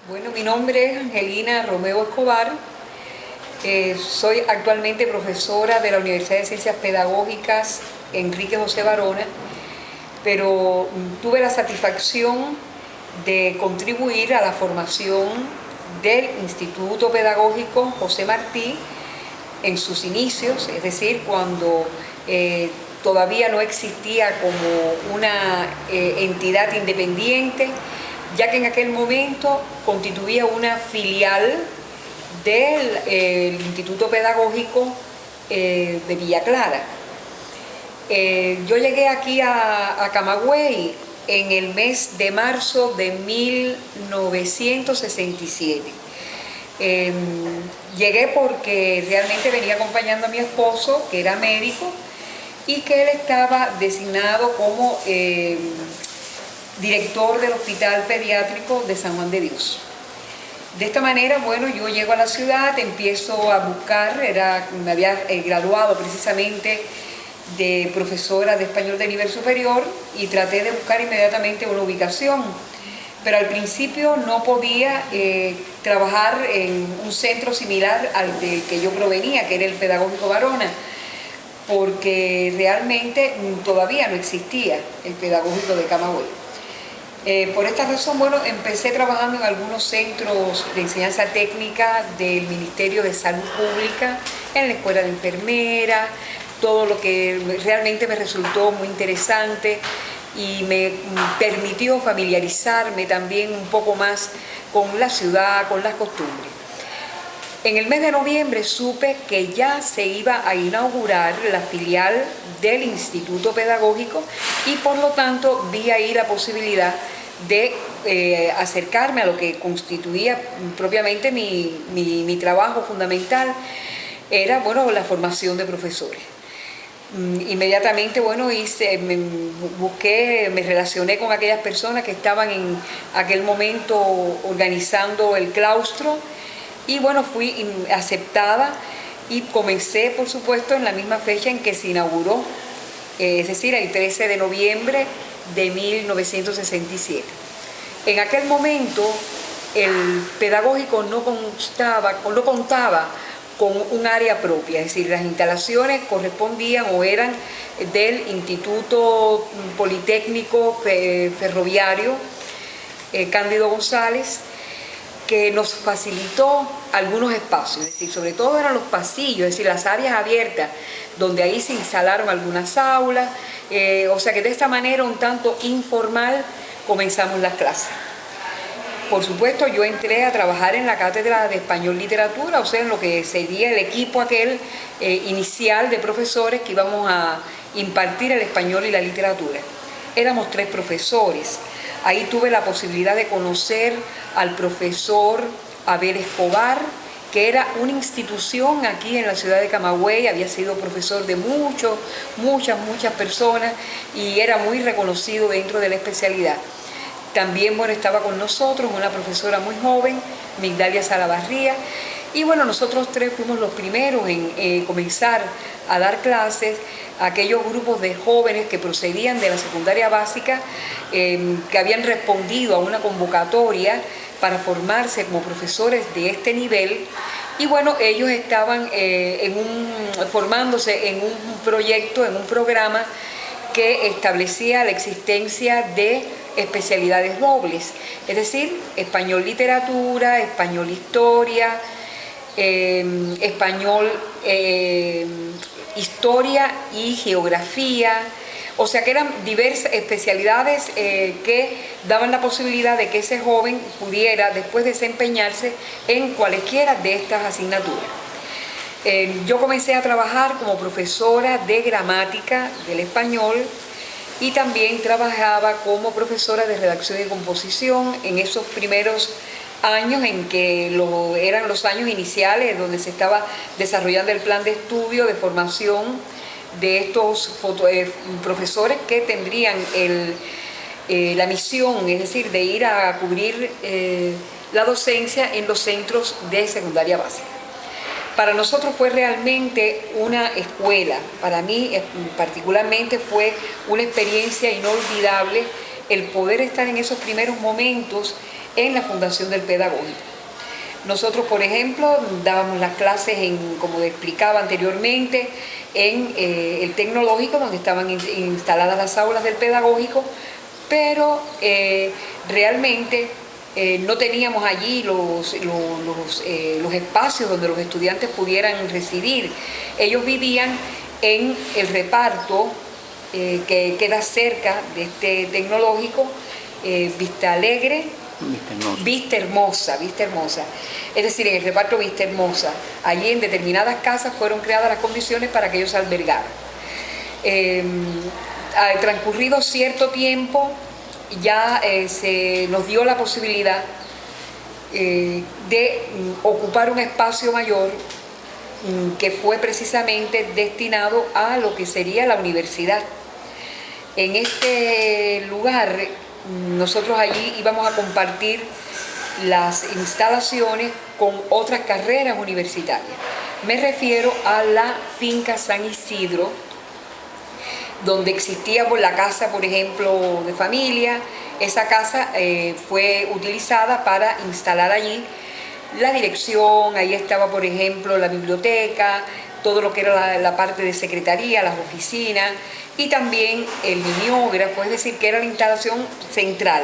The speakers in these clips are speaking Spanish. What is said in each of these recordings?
Bueno, mi nombre es Angelina Romeo Escobar. Soy actualmente profesora de la Universidad de Ciencias Pedagógicas Enrique José Barona, pero tuve la satisfacción de contribuir a la formación del Instituto Pedagógico José Martí en sus inicios, es decir, cuando todavía no existía como una entidad independiente, ya que en aquel momento constituía una filial del Instituto Pedagógico de Villa Clara. Yo llegué aquí a Camagüey en el mes de marzo de 1967. Llegué porque realmente venía acompañando a mi esposo, que era médico, y que él estaba designado como director del Hospital Pediátrico de San Juan de Dios. De esta manera, bueno, yo llego a la ciudad, empiezo a buscar, me había graduado precisamente de profesora de español de nivel superior y traté de buscar inmediatamente una ubicación. Pero al principio no podía trabajar en un centro similar al del que yo provenía, que era el Pedagógico Barona, porque realmente todavía no existía el Pedagógico de Camagüey. Por esta razón, bueno, empecé trabajando en algunos centros de enseñanza técnica del Ministerio de Salud Pública, en la Escuela de Enfermera, todo lo que realmente me resultó muy interesante y me permitió familiarizarme también un poco más con la ciudad, con las costumbres. En el mes de noviembre supe que ya se iba a inaugurar la filial del Instituto Pedagógico y por lo tanto vi ahí la posibilidad de acercarme a lo que constituía propiamente mi trabajo fundamental, era, bueno, la formación de profesores. Inmediatamente, bueno, me relacioné con aquellas personas que estaban en aquel momento organizando el claustro y bueno, fui aceptada y comencé, por supuesto, en la misma fecha en que se inauguró, es decir, el 13 de noviembre de 1967. En aquel momento, el pedagógico no contaba con un área propia, es decir, las instalaciones correspondían o eran del Instituto Politécnico Ferroviario Cándido González, que nos facilitó algunos espacios, es decir, sobre todo eran los pasillos, es decir, las áreas abiertas, donde ahí se instalaron algunas aulas, o sea que de esta manera un tanto informal comenzamos las clases. Por supuesto, yo entré a trabajar en la cátedra de Español Literatura, o sea, en lo que sería el equipo aquel inicial de profesores que íbamos a impartir el español y la literatura. Éramos 3 profesores. Ahí tuve la posibilidad de conocer al profesor Abel Escobar, que era una institución aquí en la ciudad de Camagüey, había sido profesor de muchas personas y era muy reconocido dentro de la especialidad. También, bueno, estaba con nosotros una profesora muy joven, Migdalia Salavarría, y bueno, nosotros 3 fuimos los primeros en comenzar a dar clases a aquellos grupos de jóvenes que procedían de la secundaria básica, que habían respondido a una convocatoria para formarse como profesores de este nivel. Y bueno, ellos estaban formándose en un proyecto, en un programa que establecía la existencia de especialidades dobles, es decir, español literatura, español historia, español historia y geografía, o sea que eran diversas especialidades que daban la posibilidad de que ese joven pudiera después desempeñarse en cualquiera de estas asignaturas. Yo comencé a trabajar como profesora de gramática del español y también trabajaba como profesora de redacción y composición en esos primeros años en que eran los años iniciales donde se estaba desarrollando el plan de estudio de formación de estos profesores que tendrían la misión, es decir, de ir a cubrir la docencia en los centros de secundaria básica. Para nosotros fue realmente una escuela, para mí particularmente fue una experiencia inolvidable el poder estar en esos primeros momentos en la Fundación del Pedagógico. Nosotros, por ejemplo, dábamos las clases, como explicaba anteriormente, en el tecnológico, donde estaban instaladas las aulas del pedagógico, pero realmente no teníamos allí los espacios donde los estudiantes pudieran residir. Ellos vivían en el reparto que queda cerca de este tecnológico, Vista Alegre, Vista Hermosa. Es decir, en el reparto Vista Hermosa. Allí en determinadas casas fueron creadas las condiciones para que ellos se albergaran. Al transcurrido cierto tiempo, ya se nos dio la posibilidad de ocupar un espacio mayor que fue precisamente destinado a lo que sería la universidad. En este lugar nosotros allí íbamos a compartir las instalaciones con otras carreras universitarias. Me refiero a la finca San Isidro, donde existía la casa, por ejemplo, de familia. Esa casa fue utilizada para instalar allí la dirección. Ahí estaba, por ejemplo, la biblioteca, todo lo que era la parte de secretaría, las oficinas, y también el mimeógrafo, es decir, que era la instalación central.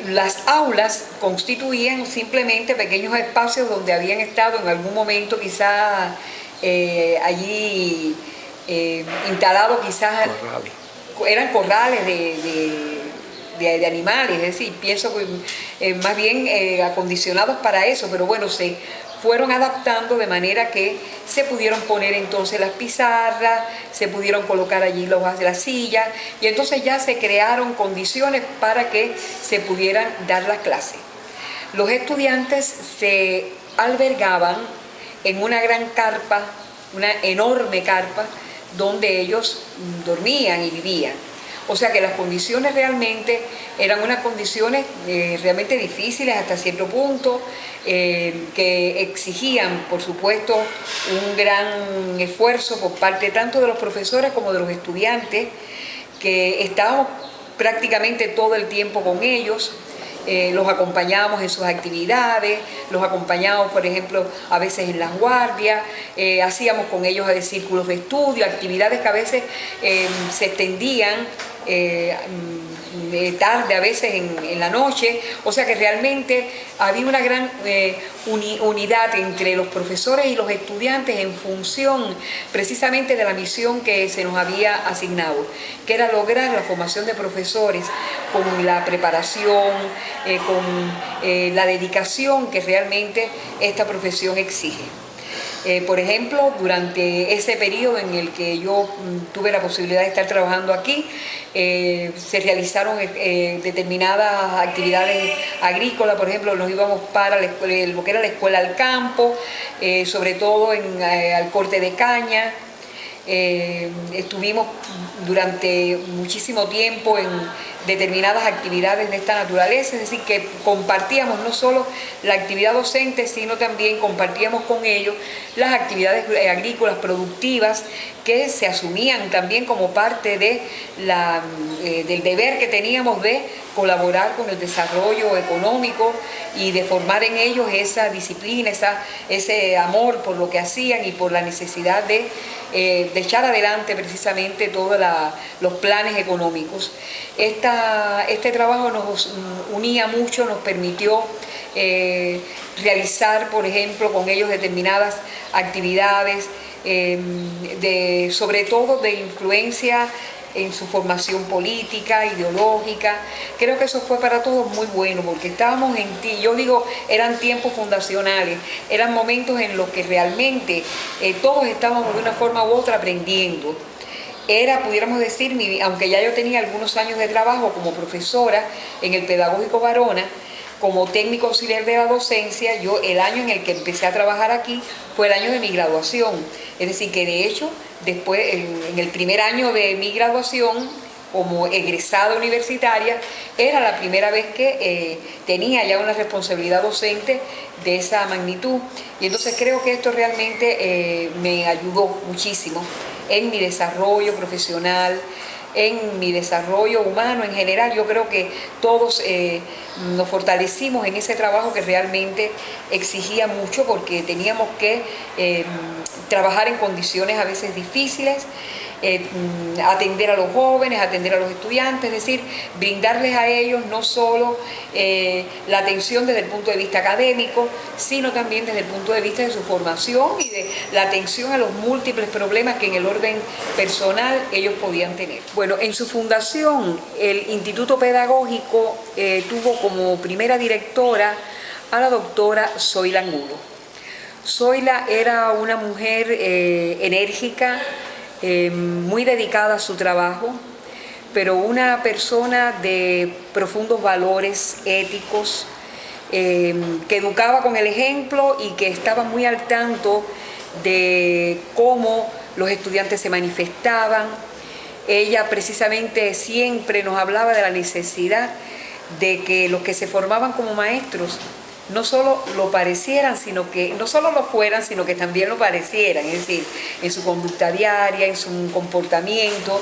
Las aulas constituían simplemente pequeños espacios donde habían estado en algún momento quizás allí instalados, quizás eran corrales de animales, es decir, pienso que más bien acondicionados para eso, pero bueno, se fueron adaptando de manera que se pudieron poner entonces las pizarras, se pudieron colocar allí las sillas, y entonces ya se crearon condiciones para que se pudieran dar las clases. Los estudiantes se albergaban en una gran carpa, una enorme carpa, donde ellos dormían y vivían. O sea que las condiciones realmente eran unas condiciones realmente difíciles hasta cierto punto, que exigían, por supuesto, un gran esfuerzo por parte tanto de los profesores como de los estudiantes, que estábamos prácticamente todo el tiempo con ellos. Los acompañábamos en sus actividades, los acompañábamos, por ejemplo, a veces en las guardias, hacíamos con ellos círculos de estudio, actividades que a veces se extendían tarde, a veces en la noche. O sea que realmente había una gran unidad entre los profesores y los estudiantes en función precisamente de la misión que se nos había asignado, que era lograr la formación de profesores con la preparación, con la dedicación que realmente esta profesión exige. Por ejemplo, durante ese periodo en el que yo tuve la posibilidad de estar trabajando aquí, se realizaron determinadas actividades agrícolas. Por ejemplo, nos íbamos para lo que era la escuela al campo, sobre todo al corte de caña. Estuvimos durante muchísimo tiempo en determinadas actividades de esta naturaleza, es decir, que compartíamos no solo la actividad docente, sino también compartíamos con ellos las actividades agrícolas productivas que se asumían también como parte de del deber que teníamos de colaborar con el desarrollo económico y de formar en ellos esa disciplina, ese amor por lo que hacían y por la necesidad de echar adelante precisamente todos los planes económicos. Este trabajo nos unía mucho, nos permitió realizar, por ejemplo, con ellos determinadas actividades, sobre todo de influencia en su formación política, ideológica. Creo que eso fue para todos muy bueno, porque estábamos yo digo, eran tiempos fundacionales, eran momentos en los que realmente todos estábamos de una forma u otra aprendiendo. Pudiéramos decir, aunque ya yo tenía algunos años de trabajo como profesora en el Pedagógico Barona, como técnico auxiliar de la docencia, el año en el que empecé a trabajar aquí fue el año de mi graduación. Es decir, que de hecho, después, en el primer año de mi graduación, como egresada universitaria, era la primera vez que tenía ya una responsabilidad docente de esa magnitud. Y entonces creo que esto realmente me ayudó muchísimo en mi desarrollo profesional, en mi desarrollo humano en general. Yo creo que todos nos fortalecimos en ese trabajo que realmente exigía mucho, porque teníamos que trabajar en condiciones a veces difíciles, atender a los jóvenes, atender a los estudiantes, es decir, brindarles a ellos no solo la atención desde el punto de vista académico, sino también desde el punto de vista de su formación y de la atención a los múltiples problemas que en el orden personal ellos podían tener. Bueno, en su fundación el Instituto Pedagógico tuvo como primera directora a la doctora Zoila Angulo. Zoila era una mujer enérgica, muy dedicada a su trabajo, pero una persona de profundos valores éticos, que educaba con el ejemplo y que estaba muy al tanto de cómo los estudiantes se manifestaban. Ella precisamente siempre nos hablaba de la necesidad de que los que se formaban como maestros no solo lo parecieran, sino que no solo lo fueran, sino que también lo parecieran, es decir, en su conducta diaria, en su comportamiento.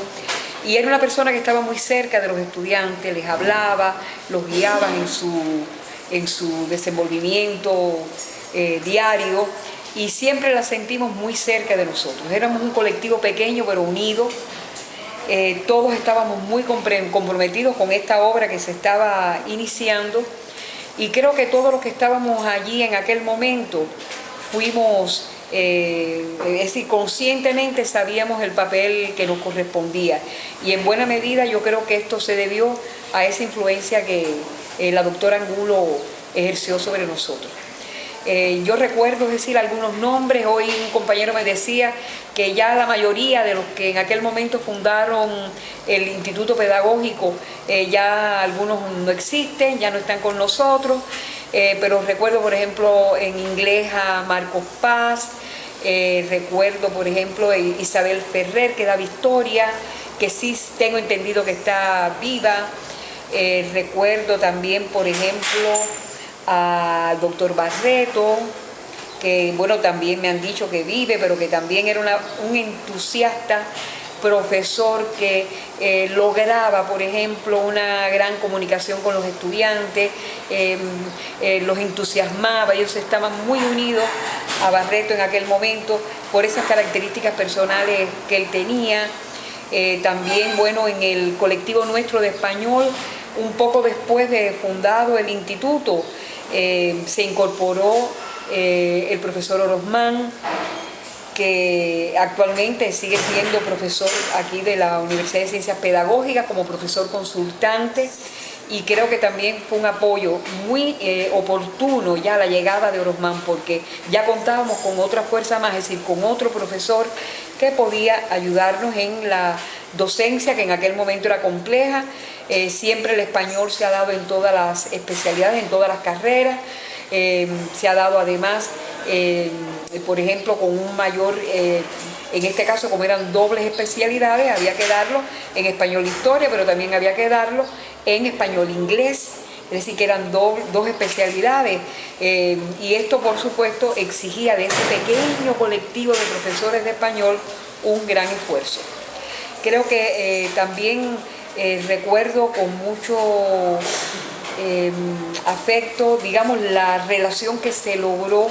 Y era una persona que estaba muy cerca de los estudiantes, les hablaba, los guiaba en su desenvolvimiento diario, y siempre la sentimos muy cerca de nosotros. Éramos un colectivo pequeño pero unido. Todos estábamos muy comprometidos con esta obra que se estaba iniciando, y creo que todos los que estábamos allí en aquel momento fuimos, es decir, conscientemente sabíamos el papel que nos correspondía, y en buena medida yo creo que esto se debió a esa influencia que la doctora Angulo ejerció sobre nosotros. Yo recuerdo, es decir, algunos nombres. Hoy un compañero me decía que ya la mayoría de los que en aquel momento fundaron el Instituto Pedagógico, ya algunos no existen, ya no están con nosotros, pero recuerdo, por ejemplo, en inglés a Marcos Paz, recuerdo, por ejemplo, Isabel Ferrer, que da Victoria, que sí tengo entendido que está viva. Recuerdo también, por ejemplo, al doctor Barreto, que bueno, también me han dicho que vive, pero que también era un entusiasta profesor que lograba, por ejemplo, una gran comunicación con los estudiantes, los entusiasmaba. Ellos estaban muy unidos a Barreto en aquel momento por esas características personales que él tenía. También, bueno, en el colectivo nuestro de español, un poco después de fundado el instituto, se incorporó el profesor Orozmán, que actualmente sigue siendo profesor aquí de la Universidad de Ciencias Pedagógicas como profesor consultante, y creo que también fue un apoyo muy oportuno ya la llegada de Orozmán, porque ya contábamos con otra fuerza más, es decir, con otro profesor que podía ayudarnos en la docencia, que en aquel momento era compleja. Siempre el español se ha dado en todas las especialidades, en todas las carreras. Se ha dado además, por ejemplo, con un mayor, en este caso como eran dobles especialidades, había que darlo en español historia, pero también había que darlo en español inglés, es decir, que eran dos especialidades, y esto por supuesto exigía de ese pequeño colectivo de profesores de español un gran esfuerzo. Creo que también recuerdo con mucho afecto, digamos, la relación que se logró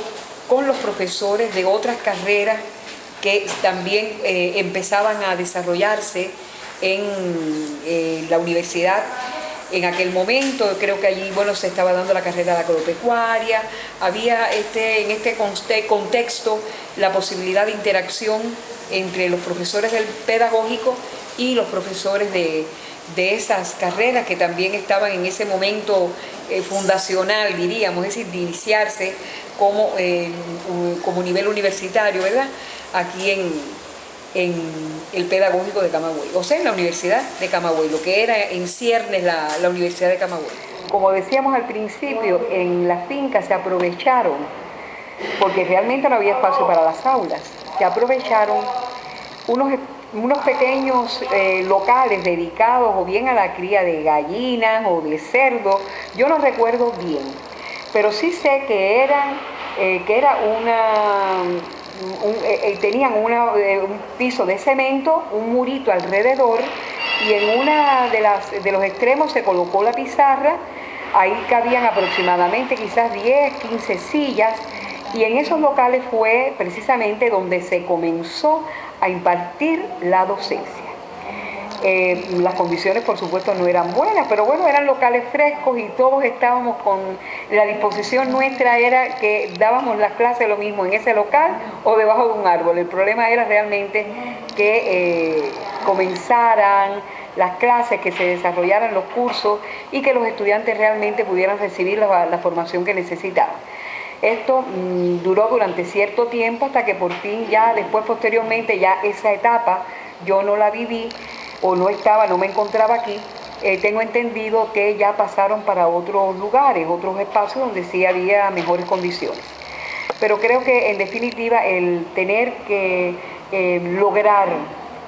con los profesores de otras carreras que también empezaban a desarrollarse en la universidad. En aquel momento creo que allí, bueno, se estaba dando la carrera de agropecuaria, había en este contexto la posibilidad de interacción entre los profesores del pedagógico y los profesores de esas carreras que también estaban en ese momento fundacional, diríamos, es decir, de iniciarse como nivel universitario, ¿verdad? Aquí en el pedagógico de Camagüey, o sea, en la Universidad de Camagüey, lo que era en ciernes la Universidad de Camagüey. Como decíamos al principio, en las fincas se aprovecharon, porque realmente no había espacio para las aulas, se aprovecharon unos pequeños locales dedicados o bien a la cría de gallinas o de cerdos, yo no recuerdo bien, pero sí sé que tenían un piso de cemento, un murito alrededor, y en una de los extremos se colocó la pizarra. Ahí cabían aproximadamente quizás 10, 15 sillas, y en esos locales fue precisamente donde se comenzó a impartir la docencia. Las condiciones por supuesto no eran buenas, pero bueno, eran locales frescos y todos estábamos con la disposición nuestra, era que dábamos las clases lo mismo en ese local o debajo de un árbol. El problema era realmente que comenzaran las clases, que se desarrollaran los cursos y que los estudiantes realmente pudieran recibir la formación que necesitaban. Esto duró durante cierto tiempo hasta que por fin ya después posteriormente ya esa etapa yo no la viví o no me encontraba aquí. Tengo entendido que ya pasaron para otros lugares, otros espacios donde sí había mejores condiciones. Pero creo que en definitiva el tener que lograr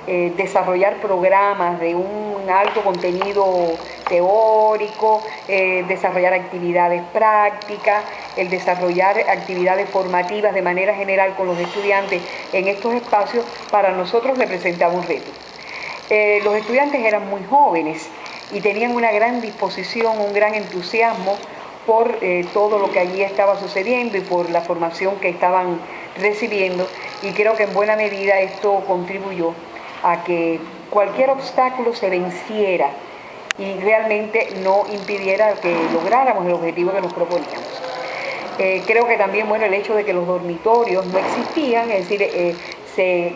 desarrollar programas de un alto contenido teórico, desarrollar actividades prácticas, el desarrollar actividades formativas de manera general con los estudiantes en estos espacios, para nosotros representaba un reto. Los estudiantes eran muy jóvenes y tenían una gran disposición, un gran entusiasmo por todo lo que allí estaba sucediendo y por la formación que estaban recibiendo, y creo que en buena medida esto contribuyó a que cualquier obstáculo se venciera y realmente no impidiera que lográramos el objetivo que nos proponíamos. Creo que también, bueno, el hecho de que los dormitorios no existían, es decir, se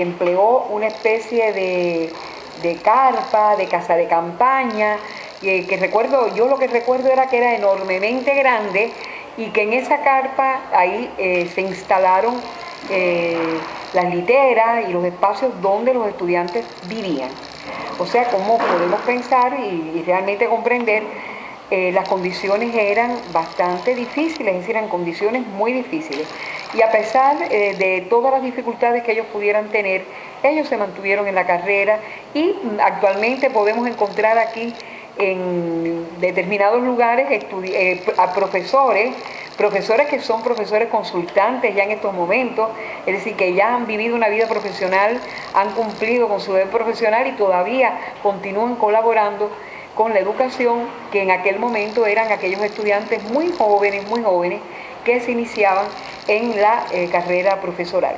empleó una especie de carpa, de casa de campaña, que recuerdo, yo lo que recuerdo era que era enormemente grande y que en esa carpa ahí se instalaron las literas y los espacios donde los estudiantes vivían. O sea, cómo podemos pensar y realmente comprender, las condiciones eran bastante difíciles, es decir, eran condiciones muy difíciles. Y a pesar de todas las dificultades que ellos pudieran tener, ellos se mantuvieron en la carrera y actualmente podemos encontrar aquí en determinados lugares a profesores que son profesores consultantes ya en estos momentos, es decir, que ya han vivido una vida profesional, han cumplido con su deber profesional y todavía continúan colaborando con la educación, que en aquel momento eran aquellos estudiantes muy jóvenes que se iniciaban en la carrera profesoral.